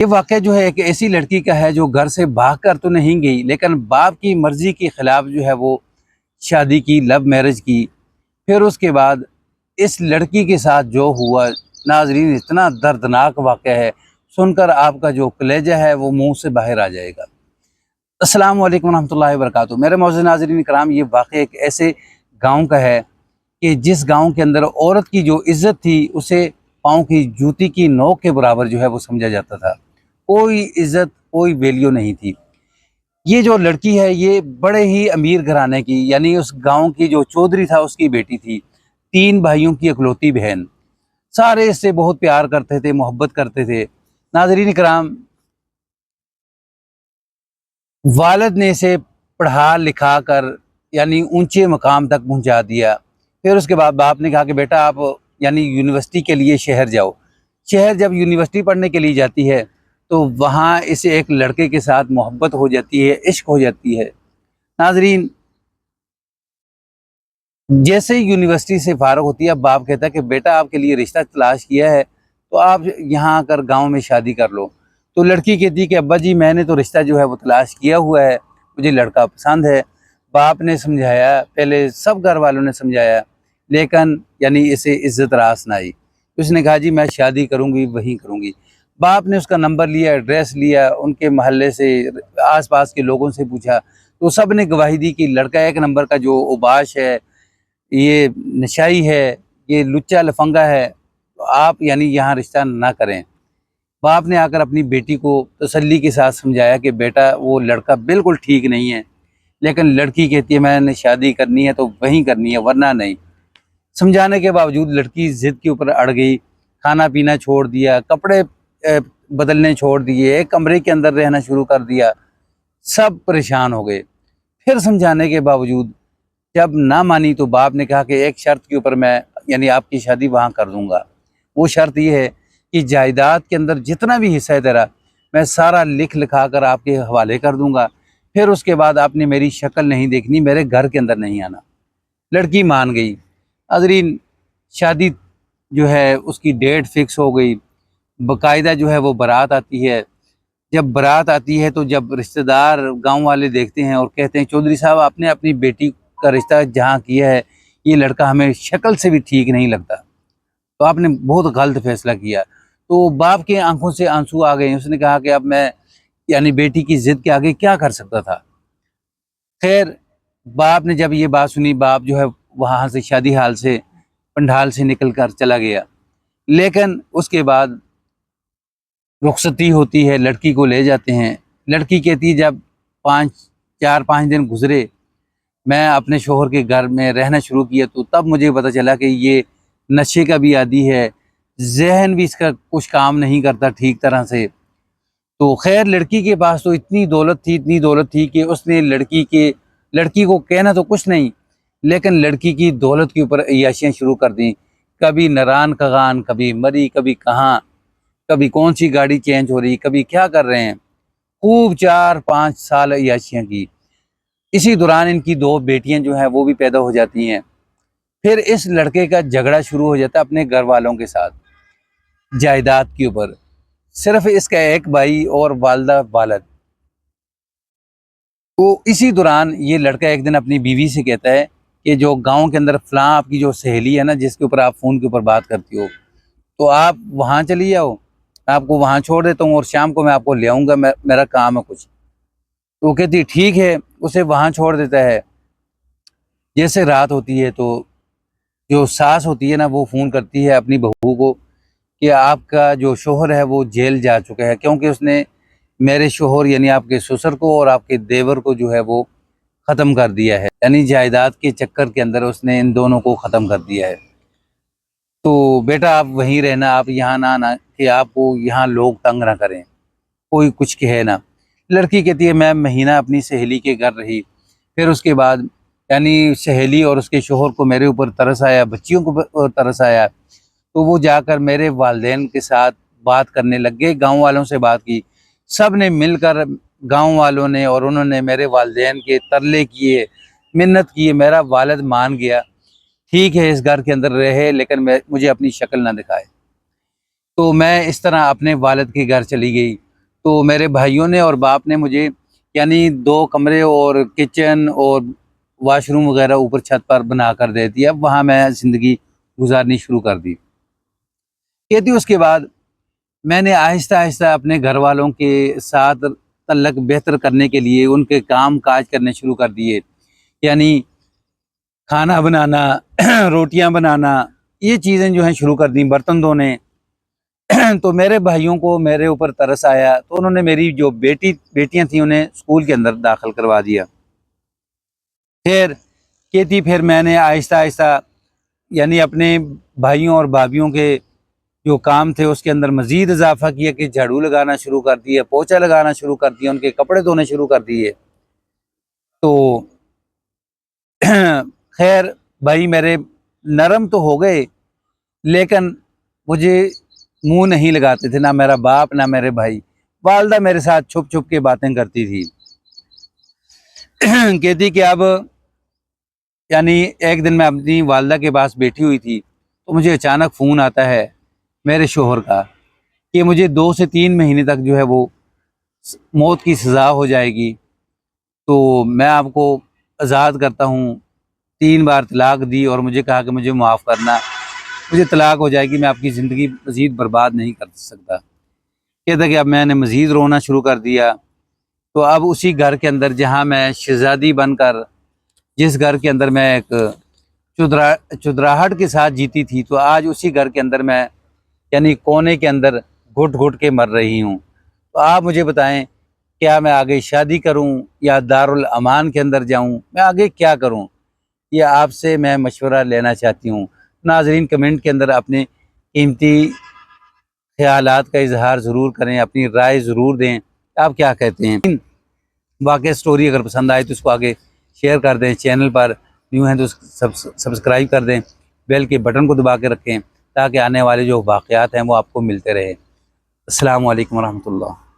یہ واقعہ جو ہے ایک ایسی لڑکی کا ہے جو گھر سے بھاگ کر تو نہیں گئی، لیکن باپ کی مرضی کے خلاف جو ہے وہ شادی کی، لو میرج کی۔ پھر اس کے بعد اس لڑکی کے ساتھ جو ہوا، ناظرین اتنا دردناک واقعہ ہے، سن کر آپ کا جو کلیجہ ہے وہ منہ سے باہر آ جائے گا۔ السلام علیکم ورحمۃ اللہ وبرکاتہ۔ میرے معزز ناظرین کرام، یہ واقعہ ایک ایسے گاؤں کا ہے کہ جس گاؤں کے اندر عورت کی جو عزت تھی اسے پاؤں کی جوتی کی نوک کے برابر جو ہے وہ سمجھا جاتا تھا، کوئی عزت، کوئی ویلیو نہیں تھی۔ یہ جو لڑکی ہے یہ بڑے ہی امیر گھرانے کی، یعنی اس گاؤں کی جو چودھری تھا اس کی بیٹی تھی، 3 بھائیوں کی اکلوتی بہن۔ سارے اس سے بہت پیار کرتے تھے، محبت کرتے تھے۔ ناظرین کرام، والد نے اسے پڑھا لکھا کر یعنی اونچے مقام تک پہنچا دیا۔ پھر اس کے بعد باپ نے کہا کہ بیٹا آپ یعنی یونیورسٹی کے لیے شہر جاؤ۔ شہر جب یونیورسٹی پڑھنے کے لیے جاتی ہے تو وہاں اسے ایک لڑکے کے ساتھ محبت ہو جاتی ہے، عشق ہو جاتی ہے۔ ناظرین، جیسے ہی یونیورسٹی سے فارغ ہوتی ہے، باپ کہتا ہے کہ بیٹا آپ کے لیے رشتہ تلاش کیا ہے تو آپ یہاں آ کر گاؤں میں شادی کر لو۔ تو لڑکی کہتی کہ ابا جی میں نے تو رشتہ جو ہے وہ تلاش کیا ہوا ہے، مجھے لڑکا پسند ہے۔ باپ نے سمجھایا، پہلے سب گھر والوں نے سمجھایا، لیکن یعنی اسے عزت راس نہ آئی۔ اس نے کہا جی میں شادی کروں گی، وہیں کروں گی۔ باپ نے اس کا نمبر لیا، ایڈریس لیا، ان کے محلے سے، آس پاس کے لوگوں سے پوچھا، تو سب نے گواہی دی کہ لڑکا 1 نمبر کا جو اوباش ہے، یہ نشائی ہے، یہ لچا لفنگا ہے، تو آپ یعنی یہاں رشتہ نہ کریں۔ باپ نے آ کر اپنی بیٹی کو تسلی کے ساتھ سمجھایا کہ بیٹا وہ لڑکا بالکل ٹھیک نہیں ہے، لیکن لڑکی کہتی ہے میں نے شادی کرنی ہے تو وہیں کرنی ہے ورنہ نہیں۔ سمجھانے کے باوجود لڑکی ضد کے اوپر اڑ گئی، کھانا پینا چھوڑ دیا، کپڑے بدلنے چھوڑ دیے، ایک کمرے کے اندر رہنا شروع کر دیا۔ سب پریشان ہو گئے۔ پھر سمجھانے کے باوجود جب نہ مانی تو باپ نے کہا کہ ایک شرط کے اوپر میں یعنی آپ کی شادی وہاں کر دوں گا۔ وہ شرط یہ ہے کہ جائیداد کے اندر جتنا بھی حصہ ہے تیرا، میں سارا لکھ لکھا کر آپ کے حوالے کر دوں گا، پھر اس کے بعد آپ نے میری شکل نہیں دیکھنی، میرے گھر کے اندر نہیں آنا۔ لڑکی مان گئی۔ ناظرین، شادی جو ہے اس کی ڈیٹ فکس ہو گئی، باقاعدہ جو ہے وہ بارات آتی ہے۔ جب بارات آتی ہے تو جب رشتہ دار گاؤں والے دیکھتے ہیں اور کہتے ہیں چودھری صاحب آپ نے اپنی بیٹی کا رشتہ جہاں کیا ہے یہ لڑکا ہمیں شکل سے بھی ٹھیک نہیں لگتا، تو آپ نے بہت غلط فیصلہ کیا۔ تو باپ کے آنکھوں سے آنسو آ گئے۔ اس نے کہا کہ اب میں یعنی بیٹی کی ضد کے آگے کیا کر سکتا تھا۔ خیر، باپ نے جب یہ بات سنی، باپ جو ہے وہاں سے شادی حال سے، پنڈال سے نکل کر چلا گیا۔ لیکن اس کے بعد رخصتی ہوتی ہے، لڑکی کو لے جاتے ہیں۔ لڑکی کہتی جب 4-5 دن گزرے، میں اپنے شوہر کے گھر میں رہنا شروع کیا تو تب مجھے پتہ چلا کہ یہ نشے کا بھی عادی ہے، ذہن بھی اس کا کچھ کام نہیں کرتا ٹھیک طرح سے۔ تو خیر، لڑکی کے پاس تو اتنی دولت تھی کہ اس نے لڑکی کو کہنا تو کچھ نہیں، لیکن لڑکی کی دولت کے اوپر عیاشیاں شروع کر دیں۔ کبھی نران کغان، کبھی مری، کبھی کہاں، کبھی کون سی گاڑی چینج ہو رہی، کبھی کیا کر رہے ہیں۔ خوب 4-5 سال عیاشیاں کی۔ اسی دوران ان کی 2 بیٹیاں جو ہیں وہ بھی پیدا ہو جاتی ہیں۔ پھر اس لڑکے کا جھگڑا شروع ہو جاتا ہے اپنے گھر والوں کے ساتھ جائیداد کے اوپر۔ صرف اس کا ایک بھائی اور والدہ والد۔ تو اسی دوران یہ لڑکا ایک دن اپنی بیوی سے کہتا ہے کہ جو گاؤں کے اندر فلاں آپ کی جو سہیلی ہے نا جس کے اوپر آپ فون کے اوپر بات کرتی ہو، تو آپ وہاں چلی جاؤ، میں آپ کو وہاں چھوڑ دیتا ہوں اور شام کو میں آپ کو لے آؤں گا، میرا کام ہے کچھ۔ تو وہ کہتی ٹھیک ہے، اسے وہاں چھوڑ دیتا ہے۔ جیسے رات ہوتی ہے تو جو ساس ہوتی ہے نا وہ فون کرتی ہے اپنی بہو کو کہ آپ کا جو شوہر ہے وہ جیل جا چکا ہے، کیونکہ اس نے میرے شوہر یعنی آپ کے سسر کو اور آپ کے دیور کو جو ہے وہ ختم کر دیا ہے، یعنی جائیداد کے چکر کے اندر اس نے ان دونوں کو ختم کر دیا ہے۔ تو بیٹا آپ وہیں رہنا، آپ یہاں نہ آنا کہ آپ کو یہاں لوگ تنگ نہ کریں، کوئی کچھ کہے نہ۔ لڑکی کہتی ہے میں مہینہ اپنی سہیلی کے گھر رہی، پھر اس کے بعد یعنی سہیلی اور اس کے شوہر کو میرے اوپر ترس آیا، بچیوں کو ترس آیا، تو وہ جا کر میرے والدین کے ساتھ بات کرنے لگ گئے، گاؤں والوں سے بات کی۔ سب نے مل کر، گاؤں والوں نے اور انہوں نے میرے والدین کے ترلے کیے، منت کیے، میرا والد مان گیا، ٹھیک ہے اس گھر کے اندر رہے لیکن مجھے اپنی شکل نہ دکھائے۔ تو میں اس طرح اپنے والد کے گھر چلی گئی تو میرے بھائیوں نے اور باپ نے مجھے یعنی 2 کمرے اور کچن اور واش روم وغیرہ اوپر چھت پر بنا کر دے دیا. اب وہاں میں زندگی گزارنی شروع کر دی. کہتی اس کے بعد میں نے آہستہ آہستہ اپنے گھر والوں کے ساتھ تعلق بہتر کرنے کے لیے ان کے کام کاج کرنے شروع کر دیے. یعنی کھانا بنانا روٹیاں بنانا یہ چیزیں جو ہیں شروع کر دیں، برتن دھونے. تو میرے بھائیوں کو میرے اوپر ترس آیا تو انہوں نے میری جو بیٹیاں تھیں انہیں اسکول کے اندر داخل کروا دیا. پھر میں نے آہستہ آہستہ یعنی اپنے بھائیوں اور بھابھیوں کے جو کام تھے اس کے اندر مزید اضافہ کیا کہ جھاڑو لگانا شروع کر دیا، پوچھا لگانا شروع کر دیا، ان کے کپڑے دھونے شروع کر دیے. تو خیر بھائی میرے نرم تو ہو گئے لیکن مجھے منہ نہیں لگاتے تھے، نہ میرا باپ نہ میرے بھائی. والدہ میرے ساتھ چھپ چھپ کے باتیں کرتی تھی. کہتی کہ اب یعنی ایک دن میں اپنی والدہ کے پاس بیٹھی ہوئی تھی تو مجھے اچانک فون آتا ہے میرے شوہر کا کہ مجھے 2 سے 3 مہینے تک جو ہے وہ موت کی سزا ہو جائے گی. تو میں آپ کو آزاد کرتا ہوں. 3 بار طلاق دی اور مجھے کہا کہ مجھے معاف کرنا، مجھے طلاق ہو جائے گی، میں آپ کی زندگی مزید برباد نہیں کر سکتا. کہتا کہ اب میں نے مزید رونا شروع کر دیا. تو اب اسی گھر کے اندر جہاں میں شہزادی بن کر جس گھر کے اندر میں ایک چدراہٹ کے ساتھ جیتی تھی، تو آج اسی گھر کے اندر میں یعنی کونے کے اندر گھٹ گھٹ کے مر رہی ہوں. تو آپ مجھے بتائیں کیا میں آگے شادی کروں یا دارالامان کے اندر جاؤں؟ میں آگے کیا کروں؟ یہ آپ سے میں مشورہ لینا چاہتی ہوں. ناظرین کمنٹ کے اندر اپنے قیمتی خیالات کا اظہار ضرور کریں، اپنی رائے ضرور دیں. آپ کیا کہتے ہیں؟ واقعی سٹوری اگر پسند آئے تو اس کو آگے شیئر کر دیں. چینل پر نیو ہیں تو سبسکرائب کر دیں، بیل کے بٹن کو دبا کے رکھیں تاکہ آنے والے جو واقعات ہیں وہ آپ کو ملتے رہے. السلام علیکم ورحمۃ اللہ.